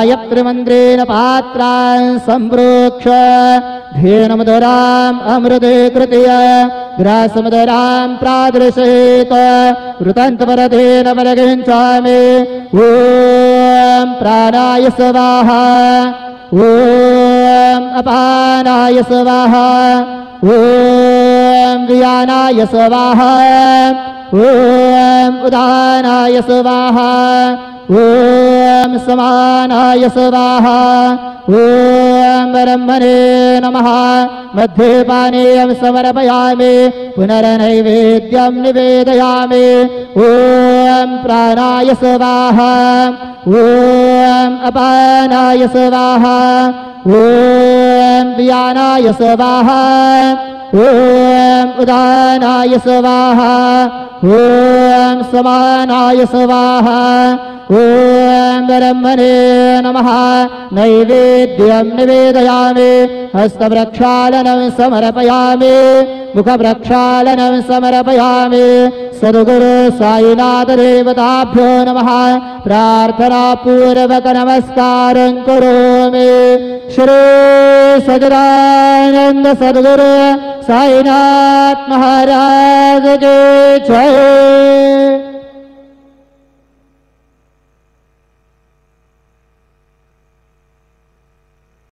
गायत्रीमन्त्रेण पात्रान् सम्प्रोक्ष धेनुमधुराम् अमृते कृत्य ग्रासमधुरां प्रादृशेत वृतान्तपरतेन परिगृह्णामि ॐ प्राणाय स्वाहा ॐ अपानाय स्वाहा ॐ व्यानाय स्वाहा ॐ उदानाय स्वाहा ॐ समानाय स्वाहा ॐ ब्रह्मणे नमः मध्यपानीयं समर्पयामि पुनर्नैवेद्यं निवेदयामि ॐ प्राणाय स्वाहा ॐ अपानाय स्वाहा ॐ व्यानाय स्वाहा ॐ उदानाय स्वाहा ॐ समानाय स्वाहा ॐ ब्रह्मणे नमः नैवेद्यं निवेदयामि हस्तप्रक्षालनं समर्पयामि मुखप्रक्षालनं समर्पयामि सद्गुरु साईनाथ देवताभ्यो नमः प्रार्थनापूर्वक नमस्कारं करोमि श्री सच्चिदानंद सद्गुरु साईनाथ महाराज की जय।